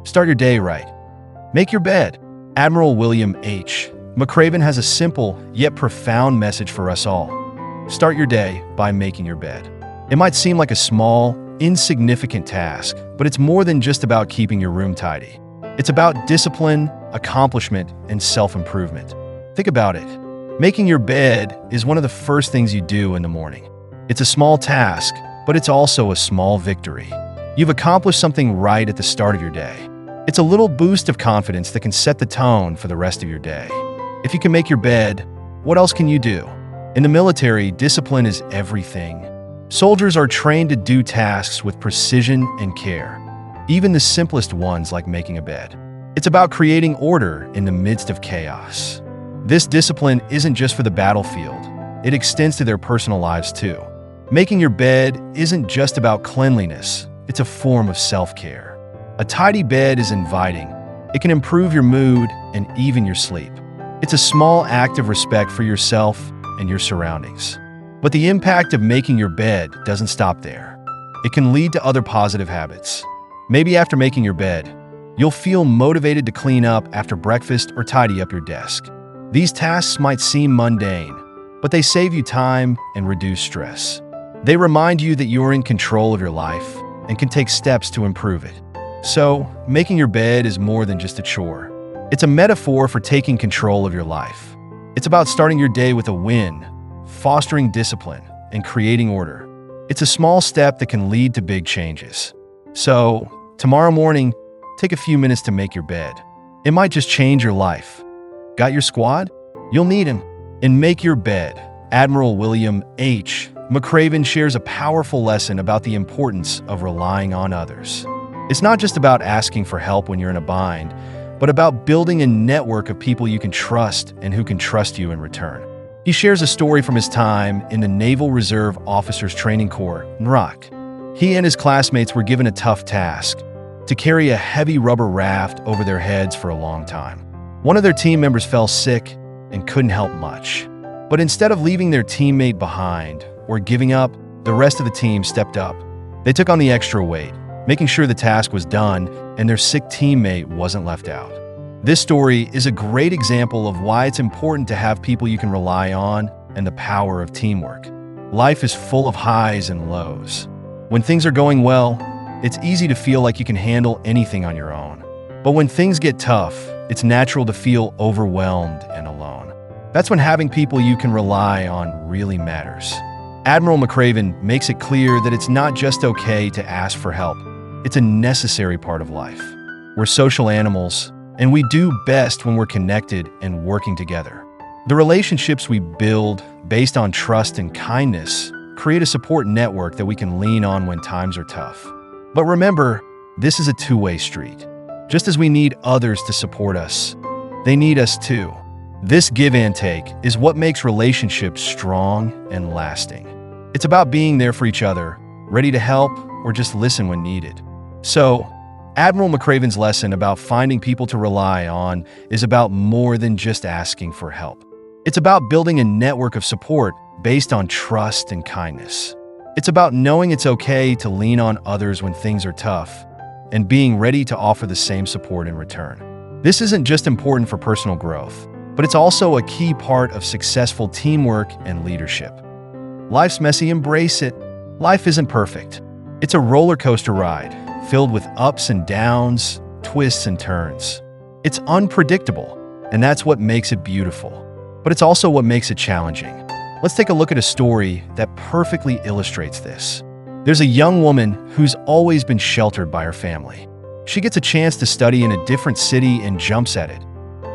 Start your day right. Make your bed. Admiral William H. McRaven has a simple yet profound message for us all. Start your day by making your bed. It might seem like a small, insignificant task, but it's more than just about keeping your room tidy. It's about discipline, accomplishment, and self-improvement. Think about it. Making your bed is one of the first things you do in the morning. It's a small task, but it's also a small victory. You've accomplished something right at the start of your day. It's a little boost of confidence that can set the tone for the rest of your day. If you can make your bed, what else can you do? In the military, discipline is everything. Soldiers are trained to do tasks with precision and care, even the simplest ones like making a bed. It's about creating order in the midst of chaos. This discipline isn't just for the battlefield, it extends to their personal lives too. Making your bed isn't just about cleanliness, it's a form of self-care. A tidy bed is inviting. It can improve your mood and even your sleep. It's a small act of respect for yourself and your surroundings. But the impact of making your bed doesn't stop there. It can lead to other positive habits. Maybe after making your bed, you'll feel motivated to clean up after breakfast or tidy up your desk. These tasks might seem mundane, but they save you time and reduce stress. They remind you that you're in control of your life and can take steps to improve it. So, making your bed is more than just a chore. It's a metaphor for taking control of your life. It's about starting your day with a win, fostering discipline, and creating order. It's a small step that can lead to big changes. So, tomorrow morning, take a few minutes to make your bed. It might just change your life. Got your squad? You'll need him. In Make Your Bed, Admiral William H. McRaven shares a powerful lesson about the importance of relying on others. It's not just about asking for help when you're in a bind, but about building a network of people you can trust and who can trust you in return. He shares a story from his time in the Naval Reserve Officers Training Corps, NROC. He and his classmates were given a tough task: to carry a heavy rubber raft over their heads for a long time. One of their team members fell sick and couldn't help much. But instead of leaving their teammate behind or giving up, the rest of the team stepped up. They took on the extra weight, making sure the task was done and their sick teammate wasn't left out. This story is a great example of why it's important to have people you can rely on and the power of teamwork. Life is full of highs and lows. When things are going well, it's easy to feel like you can handle anything on your own. But when things get tough, it's natural to feel overwhelmed and alone. That's when having people you can rely on really matters. Admiral McRaven makes it clear that it's not just okay to ask for help. It's a necessary part of life. We're social animals, and we do best when we're connected and working together. The relationships we build based on trust and kindness create a support network that we can lean on when times are tough. But remember, this is a two-way street. Just as we need others to support us, they need us too. This give and take is what makes relationships strong and lasting. It's about being there for each other, ready to help or just listen when needed. So, Admiral McRaven's lesson about finding people to rely on is about more than just asking for help. It's about building a network of support based on trust and kindness. It's about knowing it's okay to lean on others when things are tough and being ready to offer the same support in return. This isn't just important for personal growth, but it's also a key part of successful teamwork and leadership. Life's messy, embrace it. Life isn't perfect. It's a roller coaster ride, filled with ups and downs, twists and turns. It's unpredictable, and that's what makes it beautiful. But it's also what makes it challenging. Let's take a look at a story that perfectly illustrates this. There's a young woman who's always been sheltered by her family. She gets a chance to study in a different city and jumps at it,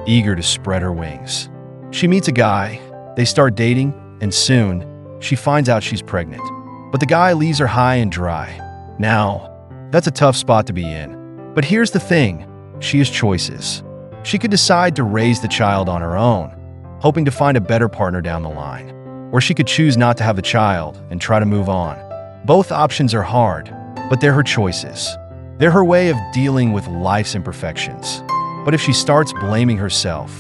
eager to spread her wings. She meets a guy, they start dating, and soon, she finds out she's pregnant. But the guy leaves her high and dry. Now, that's a tough spot to be in. But here's the thing, she has choices. She could decide to raise the child on her own, hoping to find a better partner down the line. Or she could choose not to have the child and try to move on. Both options are hard, but they're her choices. They're her way of dealing with life's imperfections. But if she starts blaming herself,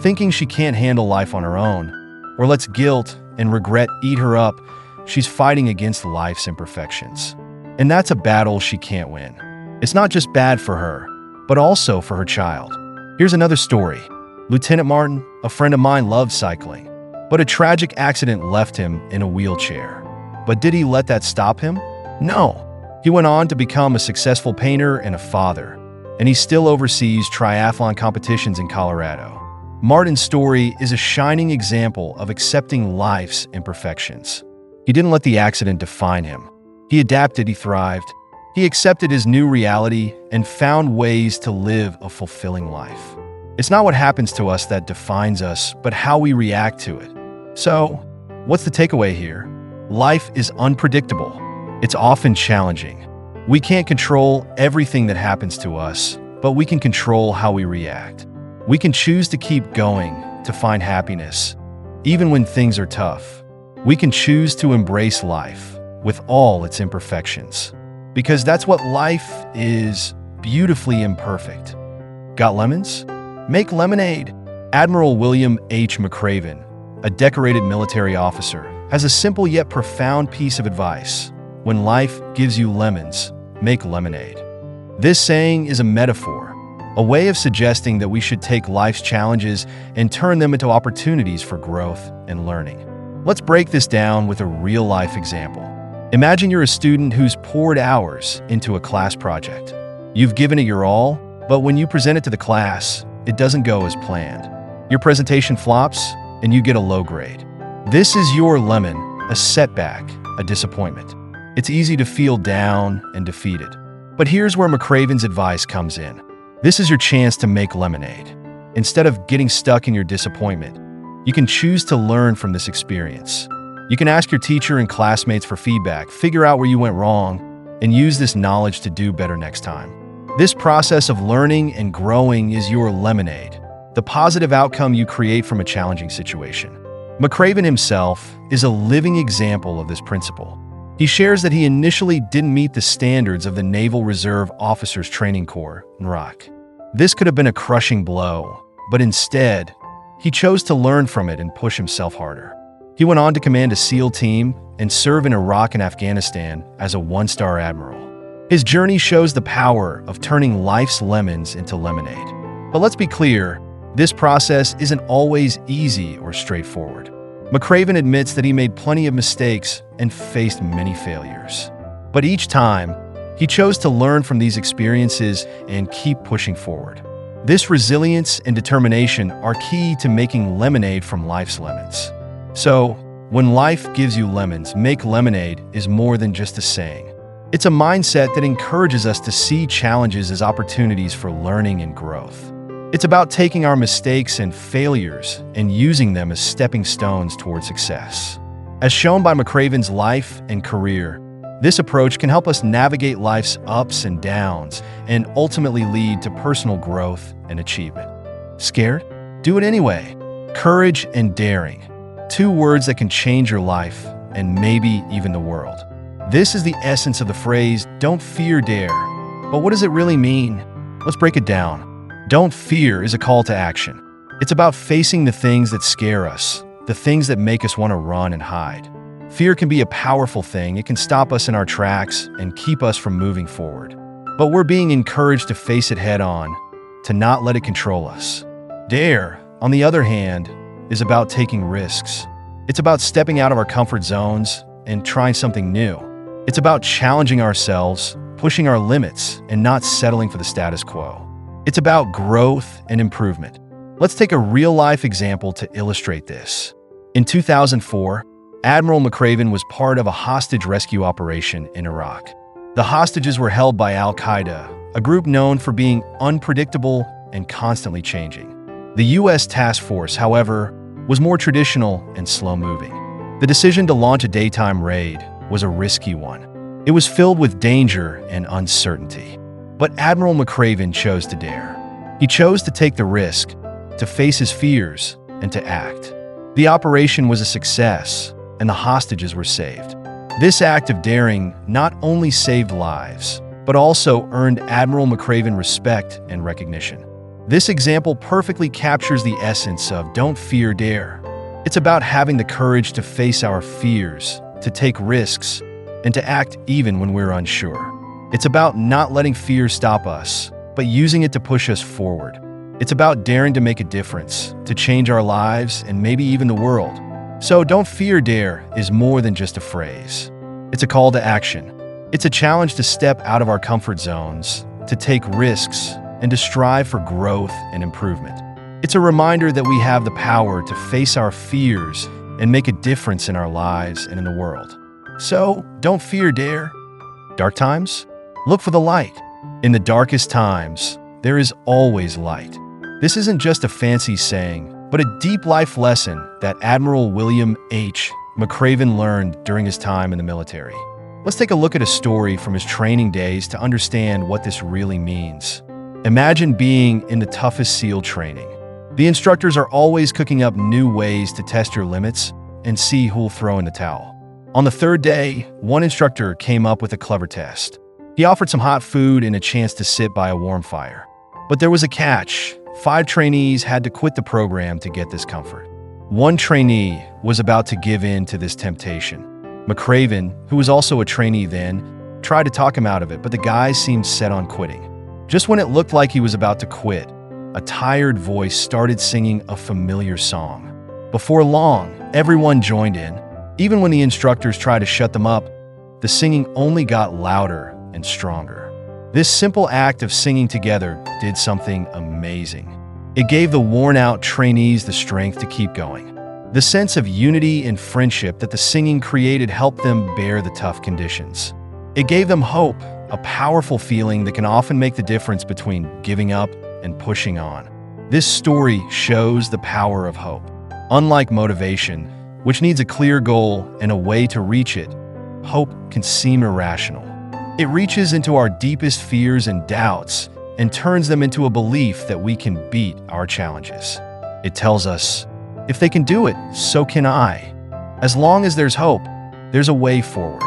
thinking she can't handle life on her own, or lets guilt and regret eat her up, she's fighting against life's imperfections. And that's a battle she can't win. It's not just bad for her, but also for her child. Here's another story. Lieutenant Martin, a friend of mine, loved cycling, but a tragic accident left him in a wheelchair. But did he let that stop him? No. He went on to become a successful painter and a father, and he still oversees triathlon competitions in Colorado. Martin's story is a shining example of accepting life's imperfections. He didn't let the accident define him. He adapted, he thrived. He accepted his new reality and found ways to live a fulfilling life. It's not what happens to us that defines us, but how we react to it. So, what's the takeaway here? Life is unpredictable. It's often challenging. We can't control everything that happens to us, but we can control how we react. We can choose to keep going, to find happiness, even when things are tough. We can choose to embrace life with all its imperfections, because that's what life is, beautifully imperfect. Got lemons? Make lemonade. Admiral William H. McRaven, a decorated military officer, has a simple yet profound piece of advice. When life gives you lemons, make lemonade. This saying is a metaphor, a way of suggesting that we should take life's challenges and turn them into opportunities for growth and learning. Let's break this down with a real-life example. Imagine you're a student who's poured hours into a class project. You've given it your all, but when you present it to the class, it doesn't go as planned. Your presentation flops, and you get a low grade. This is your lemon, a setback, a disappointment. It's easy to feel down and defeated. But here's where McRaven's advice comes in. This is your chance to make lemonade. Instead of getting stuck in your disappointment, you can choose to learn from this experience. You can ask your teacher and classmates for feedback, figure out where you went wrong, and use this knowledge to do better next time. This process of learning and growing is your lemonade, the positive outcome you create from a challenging situation. McRaven himself is a living example of this principle. He shares that he initially didn't meet the standards of the Naval Reserve Officers Training Corps, NROC. This could have been a crushing blow, but instead, he chose to learn from it and push himself harder. He went on to command a SEAL team and serve in Iraq and Afghanistan as a one-star admiral. His journey shows the power of turning life's lemons into lemonade. But let's be clear, this process isn't always easy or straightforward. McRaven admits that he made plenty of mistakes and faced many failures. But each time, he chose to learn from these experiences and keep pushing forward. This resilience and determination are key to making lemonade from life's lemons. So, when life gives you lemons, make lemonade is more than just a saying. It's a mindset that encourages us to see challenges as opportunities for learning and growth. It's about taking our mistakes and failures and using them as stepping stones toward success. As shown by McRaven's life and career, this approach can help us navigate life's ups and downs and ultimately lead to personal growth and achievement. Scared? Do it anyway. Courage and daring. Two words that can change your life and maybe even the world. This is the essence of the phrase, don't fear, dare. But what does it really mean? Let's break it down. Don't fear is a call to action. It's about facing the things that scare us, the things that make us want to run and hide. Fear can be a powerful thing. It can stop us in our tracks and keep us from moving forward. But we're being encouraged to face it head on, to not let it control us. Dare, on the other hand, is about taking risks. It's about stepping out of our comfort zones and trying something new. It's about challenging ourselves, pushing our limits, and not settling for the status quo. It's about growth and improvement. Let's take a real-life example to illustrate this. In 2004, Admiral McRaven was part of a hostage rescue operation in Iraq. The hostages were held by Al-Qaeda, a group known for being unpredictable and constantly changing. The U.S. task force, however, was more traditional and slow-moving. The decision to launch a daytime raid was a risky one. It was filled with danger and uncertainty. But Admiral McRaven chose to dare. He chose to take the risk, to face his fears, and to act. The operation was a success, and the hostages were saved. This act of daring not only saved lives, but also earned Admiral McRaven respect and recognition. This example perfectly captures the essence of don't fear, dare. It's about having the courage to face our fears, to take risks, and to act even when we're unsure. It's about not letting fear stop us, but but using it to push us forward. It's about daring to make a difference, to change our lives and maybe even the world. So don't fear, dare is more than just a phrase. It's a call to action. It's a challenge to step out of our comfort zones, to take risks, and to strive for growth and improvement. It's a reminder that we have the power to face our fears and make a difference in our lives and in the world. So don't fear, dare. Dark times? Look for the light. In the darkest times, there is always light. This isn't just a fancy saying, but a deep life lesson that Admiral William H. McRaven learned during his time in the military. Let's take a look at a story from his training days to understand what this really means. Imagine being in the toughest SEAL training. The instructors are always cooking up new ways to test your limits and see who'll throw in the towel. On the third day, one instructor came up with a clever test. He offered some hot food and a chance to sit by a warm fire. But there was a catch. 5 trainees had to quit the program to get this comfort. One trainee was about to give in to this temptation. McRaven, who was also a trainee then, tried to talk him out of it, but the guy seemed set on quitting. Just when it looked like he was about to quit, a tired voice started singing a familiar song. Before long, everyone joined in. Even when the instructors tried to shut them up, the singing only got louder and stronger. This simple act of singing together did something amazing. It gave the worn-out trainees the strength to keep going. The sense of unity and friendship that the singing created helped them bear the tough conditions. It gave them hope, a powerful feeling that can often make the difference between giving up and pushing on. This story shows the power of hope. Unlike motivation, which needs a clear goal and a way to reach it, hope can seem irrational. It reaches into our deepest fears and doubts and turns them into a belief that we can beat our challenges. It tells us, if they can do it, so can I. As long as there's hope, there's a way forward.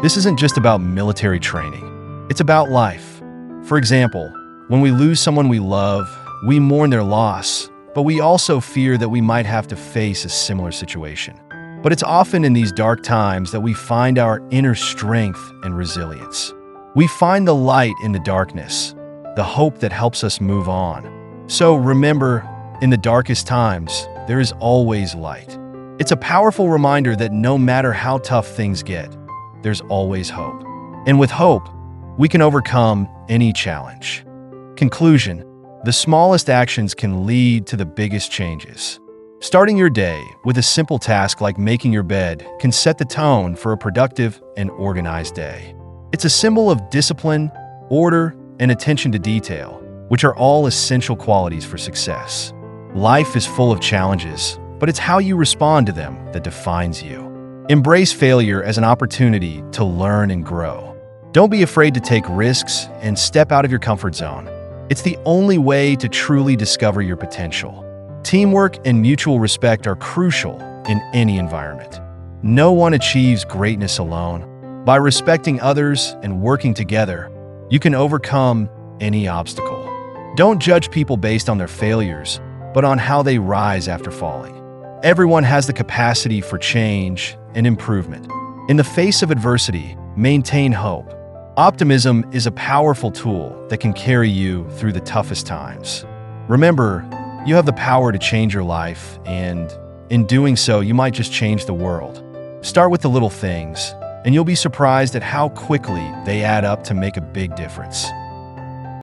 This isn't just about military training. It's about life. For example, when we lose someone we love, we mourn their loss, but we also fear that we might have to face a similar situation. But it's often in these dark times that we find our inner strength and resilience. We find the light in the darkness, the hope that helps us move on. So remember, in the darkest times, there is always light. It's a powerful reminder that no matter how tough things get, there's always hope. And with hope, we can overcome any challenge. Conclusion: the smallest actions can lead to the biggest changes. Starting your day with a simple task like making your bed can set the tone for a productive and organized day. It's a symbol of discipline, order, and attention to detail, which are all essential qualities for success. Life is full of challenges, but it's how you respond to them that defines you. Embrace failure as an opportunity to learn and grow. Don't be afraid to take risks and step out of your comfort zone. It's the only way to truly discover your potential. Teamwork and mutual respect are crucial in any environment. No one achieves greatness alone. By respecting others and working together, you can overcome any obstacle. Don't judge people based on their failures, but on how they rise after falling. Everyone has the capacity for change and improvement. In the face of adversity, maintain hope. Optimism is a powerful tool that can carry you through the toughest times. Remember, you have the power to change your life, and in doing so, you might just change the world. Start with the little things, and you'll be surprised at how quickly they add up to make a big difference.